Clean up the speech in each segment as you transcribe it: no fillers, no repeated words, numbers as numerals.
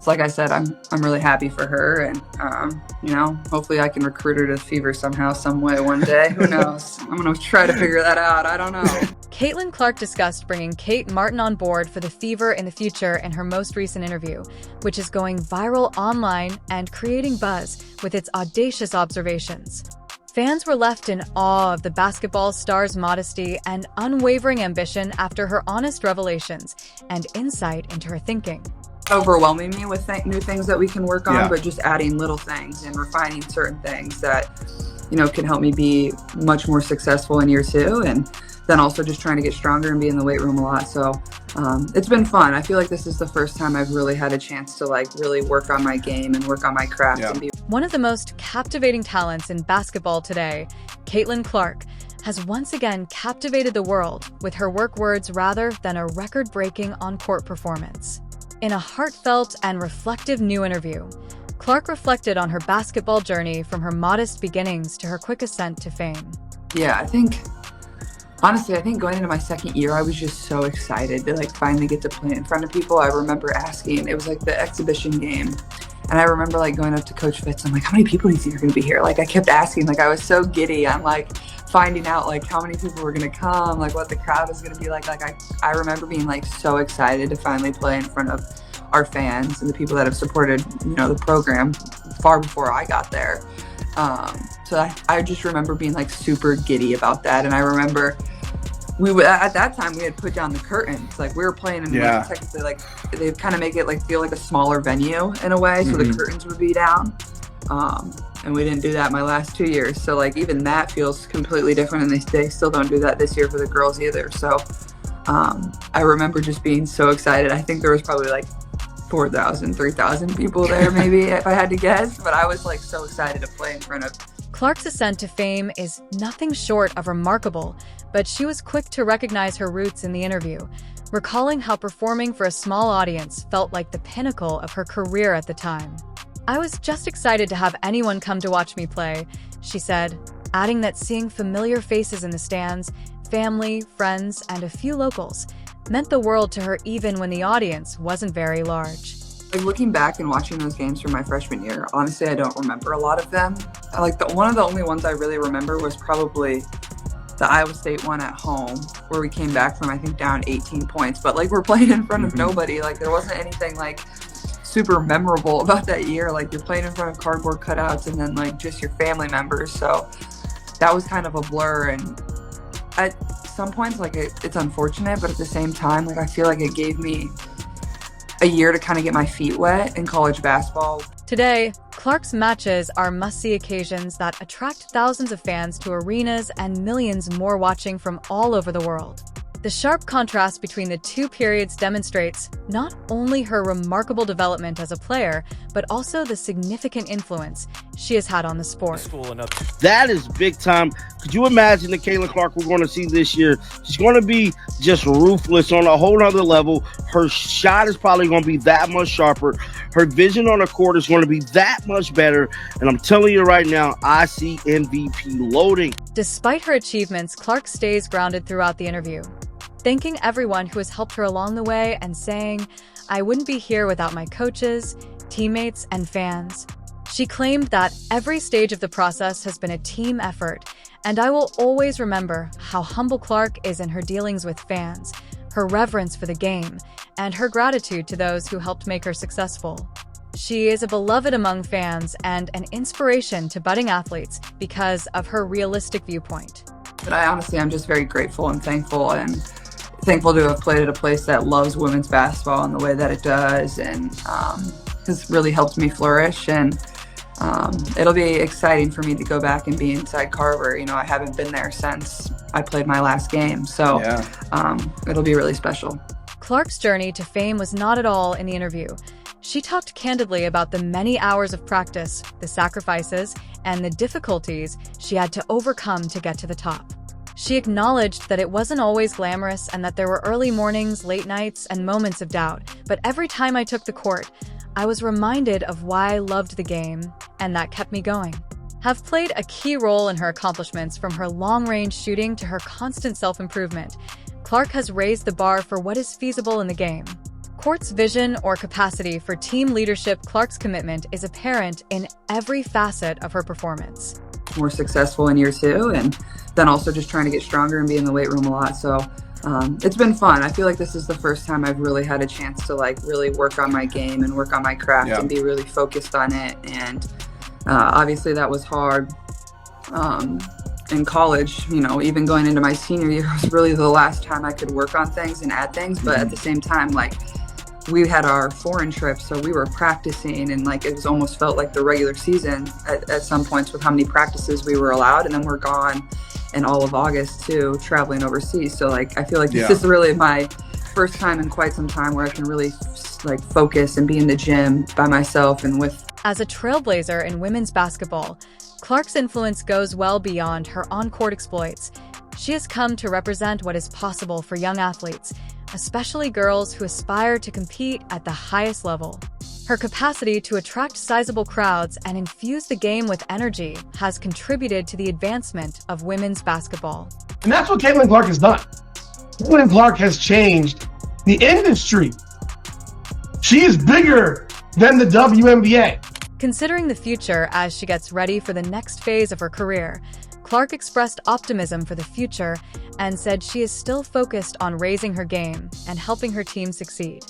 So like I said, I'm really happy for her, and hopefully I can recruit her to the Fever somehow, some way, one day. Who knows? I'm gonna try to figure that out. I don't know. Caitlin Clark discussed bringing Kate Martin on board for the Fever in the future in her most recent interview, which is going viral online and creating buzz with its audacious observations. Fans were left in awe of the basketball star's modesty and unwavering ambition after her honest revelations and insight into her thinking. Overwhelming me with new things that we can work on, but just adding little things and refining certain things that, can help me be much more successful in year 2. And then also just trying to get stronger and be in the weight room a lot. So it's been fun. I feel like this is the first time I've really had a chance to really work on my game and work on my craft. And be one of the most captivating talents in basketball today, Caitlin Clark, has once again captivated the world with her work words rather than a record-breaking on-court performance. In a heartfelt and reflective new interview, Clark reflected on her basketball journey from her modest beginnings to her quick ascent to fame. Yeah, I think going into my second year, I was just so excited to finally get to play in front of people. I remember asking, it was the exhibition game. And I remember going up to Coach Fitz, I'm like, how many people do you think are gonna be here? I kept asking, I was so giddy. I'm finding out how many people were gonna come, what the crowd was gonna be like. I remember being so excited to finally play in front of our fans and the people that have supported, the program far before I got there. So I just remember being super giddy about that. And I remember at that time we had put down the curtains. We were playing in technically they kind of make it feel like a smaller venue in a way. So the curtains would be down. And we didn't do that my last 2 years. So even that feels completely different, and they still don't do that this year for the girls either. So I remember just being so excited. I think there was probably 4,000, 3,000 people there maybe if I had to guess, but I was so excited to play in front of. Clark's ascent to fame is nothing short of remarkable, but she was quick to recognize her roots in the interview, recalling how performing for a small audience felt like the pinnacle of her career at the time. "I was just excited to have anyone come to watch me play," she said, adding that seeing familiar faces in the stands, family, friends, and a few locals, meant the world to her even when the audience wasn't very large. Looking back and watching those games from my freshman year, honestly, I don't remember a lot of them. One of the only ones I really remember was probably the Iowa State one at home, where we came back from, I think, down 18 points. But we're playing in front of nobody. There wasn't anything super memorable about that year. You're playing in front of cardboard cutouts and then just your family members. So that was kind of a blur. And at some points, it's unfortunate, but at the same time, I feel like it gave me a year to kind of get my feet wet in college basketball. Today, Clark's matches are must-see occasions that attract thousands of fans to arenas and millions more watching from all over the world. The sharp contrast between the two periods demonstrates not only her remarkable development as a player, but also the significant influence she has had on the sport. That is big time. Could you imagine the Caitlin Clark we're going to see this year? She's going to be just ruthless on a whole other level. Her shot is probably going to be that much sharper. Her vision on the court is going to be that much better. And I'm telling you right now, I see MVP loading. Despite her achievements, Clark stays grounded throughout the interview, thanking everyone who has helped her along the way and saying, "I wouldn't be here without my coaches, teammates, and fans." She claimed that every stage of the process has been a team effort, and I will always remember how humble Clark is in her dealings with fans, her reverence for the game, and her gratitude to those who helped make her successful. She is a beloved among fans and an inspiration to budding athletes because of her realistic viewpoint. But I'm just very grateful and thankful to have played at a place that loves women's basketball in the way that it does, and has really helped me flourish. And it'll be exciting for me to go back and be inside Carver. I haven't been there since I played my last game, so it'll be really special. Clark's journey to fame was not at all in the interview. She talked candidly about the many hours of practice, the sacrifices, and the difficulties she had to overcome to get to the top. She acknowledged that it wasn't always glamorous and that there were early mornings, late nights, and moments of doubt. But every time I took the court, I was reminded of why I loved the game, and that kept me going. Have played a key role in her accomplishments, from her long-range shooting to her constant self-improvement. Clark has raised the bar for what is feasible in the game. court's vision or capacity for team leadership, Clark's commitment is apparent in every facet of her performance. More successful in year 2, and then also just trying to get stronger and be in the weight room a lot. So it's been fun. I feel like this is the first time I've really had a chance to like really work on my game and work on my craft and be really focused on it. And obviously that was hard. In college, you know, even going into my senior year was really the last time I could work on things and add things. But at the same time, like, we had our foreign trips, so we were practicing, and like it was almost felt like the regular season at some points with how many practices we were allowed. And then we're gone in all of August too, traveling overseas. So like I feel like this is really my first time in quite some time where I can really like focus and be in the gym by myself and with. As a trailblazer in women's basketball, Clark's influence goes well beyond her on-court exploits. She has come to represent what is possible for young athletes, especially girls who aspire to compete at the highest level. Her capacity to attract sizable crowds and infuse the game with energy has contributed to the advancement of women's basketball. And that's what Caitlin Clark has done. Caitlin Clark has changed the industry. She is bigger than the WNBA. Considering the future as she gets ready for the next phase of her career, Clark expressed optimism for the future and said she is still focused on raising her game and helping her team succeed.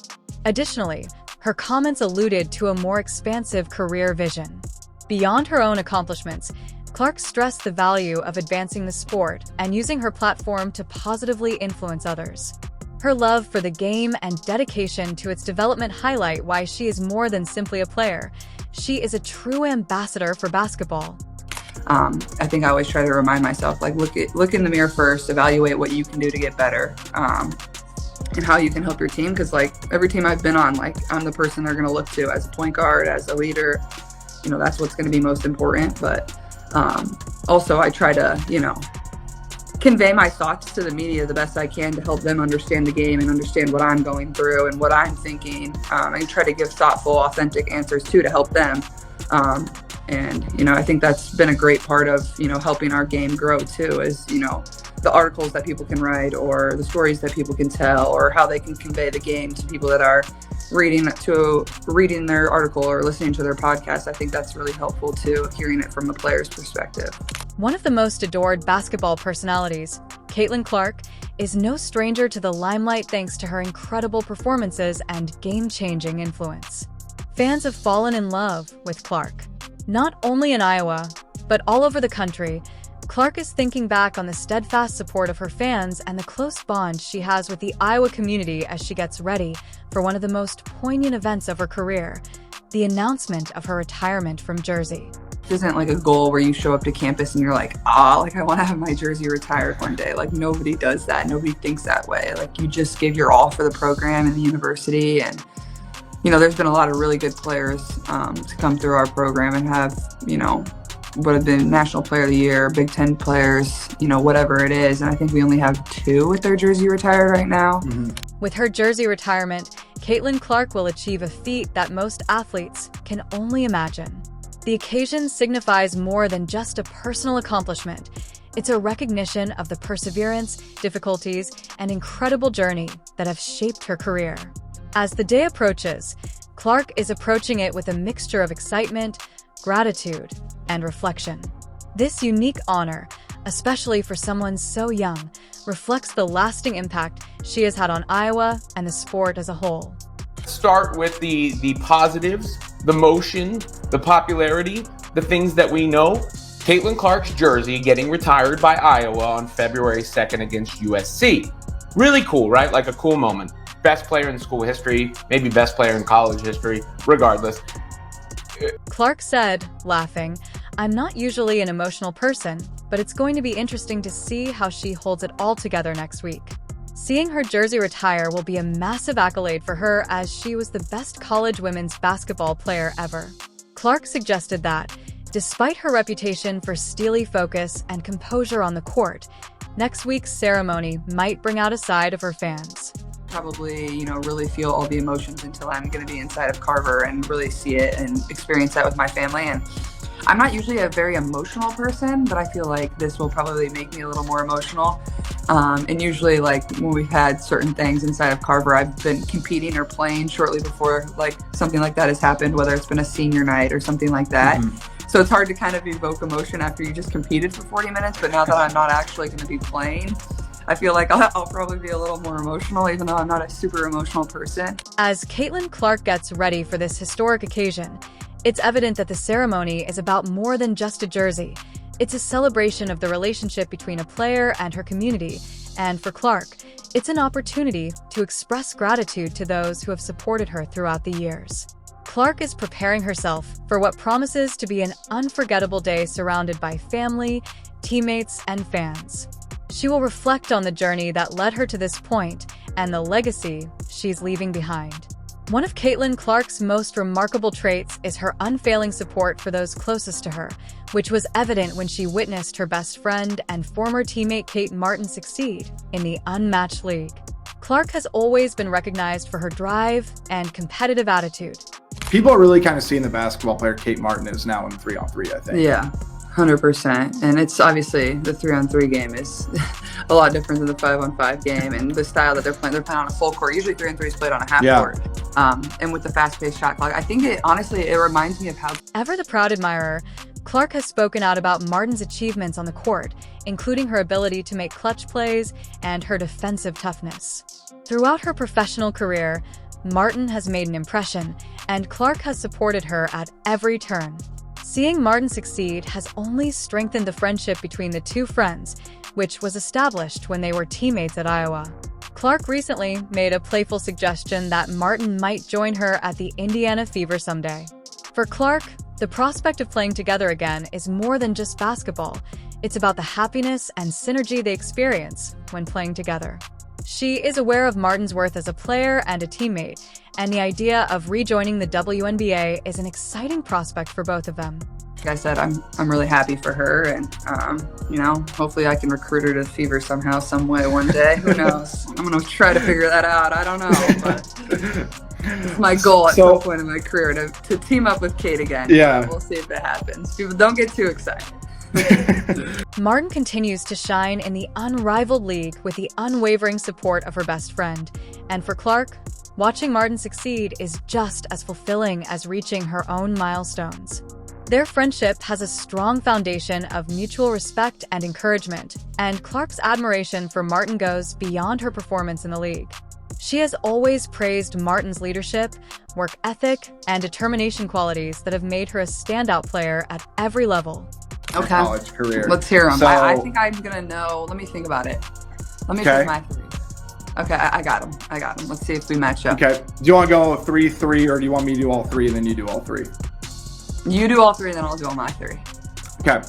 Additionally, her comments alluded to a more expansive career vision. Beyond her own accomplishments, Clark stressed the value of advancing the sport and using her platform to positively influence others. Her love for the game and dedication to its development highlight why she is more than simply a player. She is a true ambassador for basketball. I think I always try to remind myself, like, look in the mirror first, evaluate what you can do to get better, and how you can help your team. Because like every team I've been on, like I'm the person they're going to look to as a point guard, as a leader. You know, that's what's going to be most important. But also I try to, you know, convey my thoughts to the media the best I can to help them understand the game and understand what I'm going through and what I'm thinking, and try to give thoughtful, authentic answers too to help them. And, you know, I think that's been a great part of, you know, helping our game grow too, is, you know, the articles that people can write or the stories that people can tell or how they can convey the game to people that are reading their article or listening to their podcast. I think that's really helpful too, hearing it from the player's perspective. One of the most adored basketball personalities, Caitlin Clark, is no stranger to the limelight thanks to her incredible performances and game-changing influence. Fans have fallen in love with Clark. Not only in Iowa, but all over the country, Clark is thinking back on the steadfast support of her fans and the close bond she has with the Iowa community as she gets ready for one of the most poignant events of her career, the announcement of her retirement from Jersey. It isn't like a goal where you show up to campus and you're like, like I want to have my jersey retired one day. Like nobody does that. Nobody thinks that way. Like you just give your all for the program and the university. And, you know, there's been a lot of really good players to come through our program and have, you know, would have been National Player of the Year, Big Ten players, you know, whatever it is. And I think we only have 2 with their jersey retired right now. With her jersey retirement, Caitlin Clark will achieve a feat that most athletes can only imagine. The occasion signifies more than just a personal accomplishment. It's a recognition of the perseverance, difficulties, and incredible journey that have shaped her career. As the day approaches, Clark is approaching it with a mixture of excitement, gratitude, and reflection. This unique honor, especially for someone so young, reflects the lasting impact she has had on Iowa and the sport as a whole. Start with the positives, the motion, the popularity, the things that we know. Caitlin Clark's jersey getting retired by Iowa on February 2nd against USC. Really cool, right? Like a cool moment. Best player in school history, maybe best player in college history, regardless. Clark said, laughing, "I'm not usually an emotional person, but it's going to be interesting to see how she holds it all together next week." Seeing her jersey retire will be a massive accolade for her as she was the best college women's basketball player ever. Clark suggested that, despite her reputation for steely focus and composure on the court, next week's ceremony might bring out a side of her fans. Probably, you know, really feel all the emotions until I'm going to be inside of Carver and really see it and experience that with my family. And I'm not usually a very emotional person, but I feel like this will probably make me a little more emotional. And usually, like, when we've had certain things inside of Carver, I've been competing or playing shortly before, like, something like that has happened, whether it's been a senior night or something like that. So it's hard to kind of evoke emotion after you just competed for 40 minutes. But now that I'm not actually going to be playing, I feel like I'll probably be a little more emotional, even though I'm not a super emotional person. As Caitlin Clark gets ready for this historic occasion, it's evident that the ceremony is about more than just a jersey. It's a celebration of the relationship between a player and her community, and for Clark, it's an opportunity to express gratitude to those who have supported her throughout the years. Clark is preparing herself for what promises to be an unforgettable day surrounded by family, teammates, and fans. She will reflect on the journey that led her to this point and the legacy she's leaving behind. One of Caitlin Clark's most remarkable traits is her unfailing support for those closest to her, which was evident when she witnessed her best friend and former teammate Kate Martin succeed in the unmatched league. Clark has always been recognized for her drive and competitive attitude. People are really kind of seeing the basketball player Kate Martin is now in 3-on-3, I think. Yeah, 100%. And it's obviously the 3-on-3 game is a lot different than the 5-on-5 game, and the style that they're playing on a full court. Usually 3-on-3 is played on a half court. And with the fast-paced shot clock, I think it reminds me of how... Ever the proud admirer, Clark has spoken out about Martin's achievements on the court, including her ability to make clutch plays and her defensive toughness. Throughout her professional career, Martin has made an impression, and Clark has supported her at every turn. Seeing Martin succeed has only strengthened the friendship between the two friends, which was established when they were teammates at Iowa. Clark recently made a playful suggestion that Martin might join her at the Indiana Fever someday. For Clark, the prospect of playing together again is more than just basketball. It's about the happiness and synergy they experience when playing together. She is aware of Martin's worth as a player and a teammate, and the idea of rejoining the WNBA is an exciting prospect for both of them. Like I said, I'm really happy for her, and hopefully I can recruit her to Fever somehow, some way, one day. Who knows? I'm gonna try to figure that out. I don't know, but it's my goal at some point in my career to team up with Kate again. Yeah, we'll see if it happens. People don't get too excited. Martin continues to shine in the Unrivaled league with the unwavering support of her best friend. And for Clark, watching Martin succeed is just as fulfilling as reaching her own milestones. Their friendship has a strong foundation of mutual respect and encouragement, and Clark's admiration for Martin goes beyond her performance in the league. She has always praised Martin's leadership, work ethic, and determination qualities that have made her a standout player at every level. Okay. College career. Let's hear them. So, I think I'm going to know. Let me think about it. Let me choose my three. Okay, I got them. Let's see if we match up. Okay. Do you want to go 3-3, or do you want me to do all three and then you do all three? You do all three, and then I'll do all my three. Okay.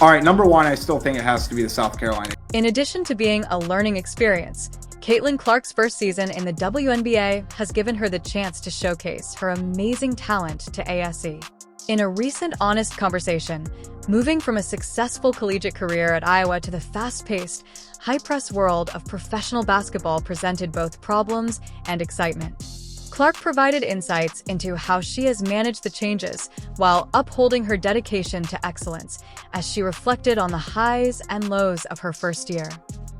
All right. Number one, I still think it has to be the South Carolina. In addition to being a learning experience, Caitlin Clark's first season in the WNBA has given her the chance to showcase her amazing talent to ASE. In a recent honest conversation, moving from a successful collegiate career at Iowa to the fast-paced, high-press world of professional basketball presented both problems and excitement. Clark provided insights into how she has managed the changes while upholding her dedication to excellence as she reflected on the highs and lows of her first year.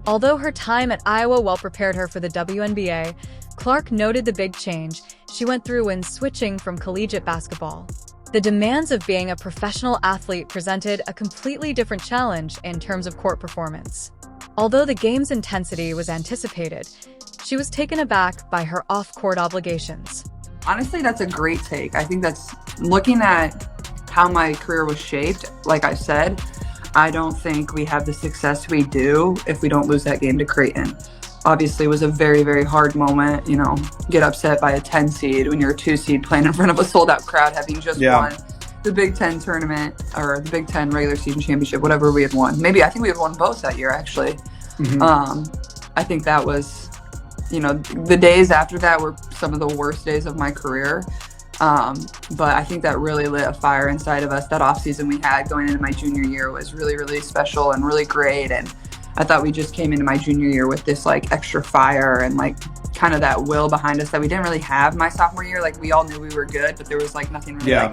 Although her time at Iowa well prepared her for the WNBA, Clark noted the big change she went through when switching from collegiate basketball. The demands of being a professional athlete presented a completely different challenge in terms of court performance. Although the game's intensity was anticipated, she was taken aback by her off-court obligations. Honestly, that's a great take. I think that's looking at how my career was shaped. Like I said, I don't think we have the success we do if we don't lose that game to Creighton. Obviously, it was a very, very hard moment, get upset by a 10 seed when you're a 2 seed playing in front of a sold out crowd, having just won the Big Ten tournament or the Big Ten regular season championship, whatever we had won. I think we had won both that year, actually. I think that was, the days after that were some of the worst days of my career. But I think that really lit a fire inside of us. That offseason we had going into my junior year was really, really special and really great. And I thought we just came into my junior year with this extra fire and kind of that will behind us that we didn't really have my sophomore year. We all knew we were good, but there was nothing really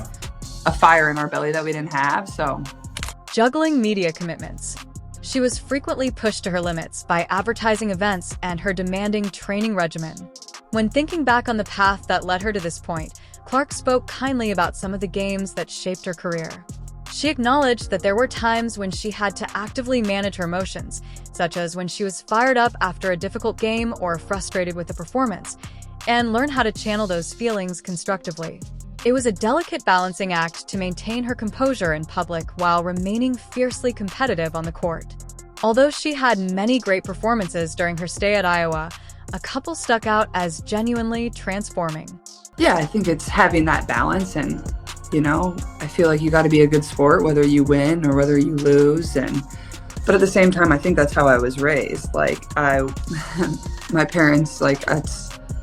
a fire in our belly that we didn't have. So Juggling media commitments. She was frequently pushed to her limits by advertising events and her demanding training regimen. When thinking back on the path that led her to this point, Clark spoke kindly about some of the games that shaped her career. She acknowledged that there were times when she had to actively manage her emotions, such as when she was fired up after a difficult game or frustrated with the performance, and learn how to channel those feelings constructively. It was a delicate balancing act to maintain her composure in public while remaining fiercely competitive on the court. Although she had many great performances during her stay at Iowa, a couple stuck out as genuinely transforming. yeah, I think it's having that balance, and I feel like you got to be a good sport whether you win or whether you lose, but at the same time I think that's how I was raised. Like my parents,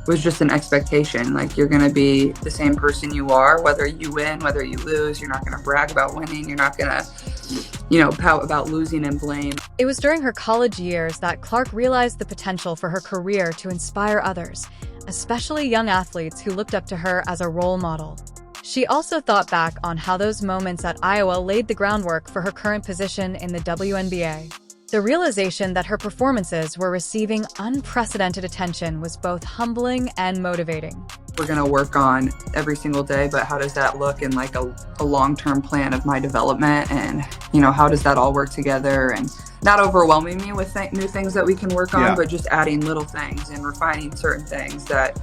was just an expectation. Like, you're going to be the same person you are, whether you win, whether you lose. You're not going to brag about winning. You're not going to, pout about losing and blame. It was during her college years that Clark realized the potential for her career to inspire others, especially young athletes who looked up to her as a role model. She also thought back on how those moments at Iowa laid the groundwork for her current position in the WNBA. The realization that her performances were receiving unprecedented attention was both humbling and motivating. We're going to work on every single day, but how does that look in like a long-term plan of my development? And, how does that all work together? And not overwhelming me with new things that we can work on, but just adding little things and refining certain things that,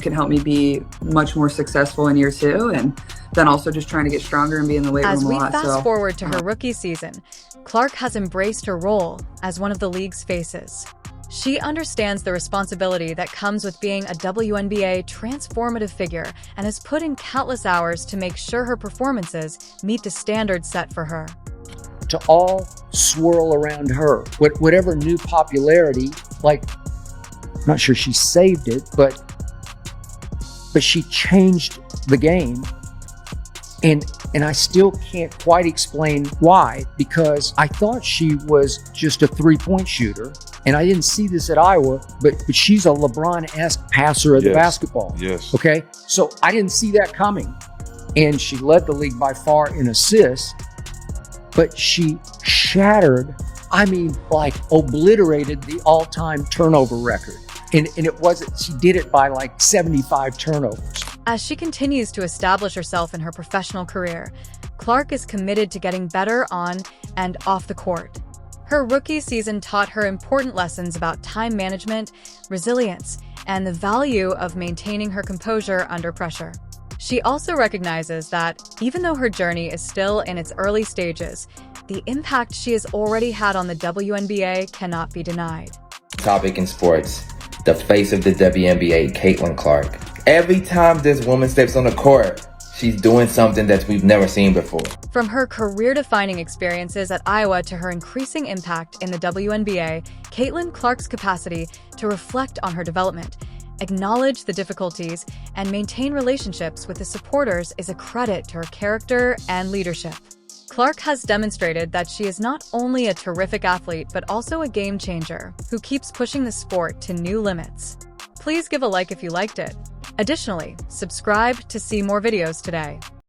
can help me be much more successful in year two. And then also just trying to get stronger and be in the weight room a lot. As we fast forward to her rookie season, Clark has embraced her role as one of the league's faces. She understands the responsibility that comes with being a WNBA transformative figure and has put in countless hours to make sure her performances meet the standards set for her. To all swirl around her, whatever new popularity, I'm not sure she saved it, but she changed the game. And I still can't quite explain why, because I thought she was just a three-point shooter, and I didn't see this at Iowa, but she's a LeBron-esque passer of the basketball. Yes. Okay? So I didn't see that coming. And she led the league by far in assists, but she shattered, obliterated the all-time turnover record. And it wasn't, she did it by 75 turnovers. As she continues to establish herself in her professional career, Clark is committed to getting better on and off the court. Her rookie season taught her important lessons about time management, resilience, and the value of maintaining her composure under pressure. She also recognizes that, even though her journey is still in its early stages, the impact she has already had on the WNBA cannot be denied. Topic in sports. The face of the WNBA, Caitlin Clark. Every time this woman steps on the court, she's doing something that we've never seen before. From her career-defining experiences at Iowa to her increasing impact in the WNBA, Caitlin Clark's capacity to reflect on her development, acknowledge the difficulties, and maintain relationships with the supporters is a credit to her character and leadership. Clark has demonstrated that she is not only a terrific athlete, but also a game changer who keeps pushing the sport to new limits. Please give a like if you liked it. Additionally, subscribe to see more videos today.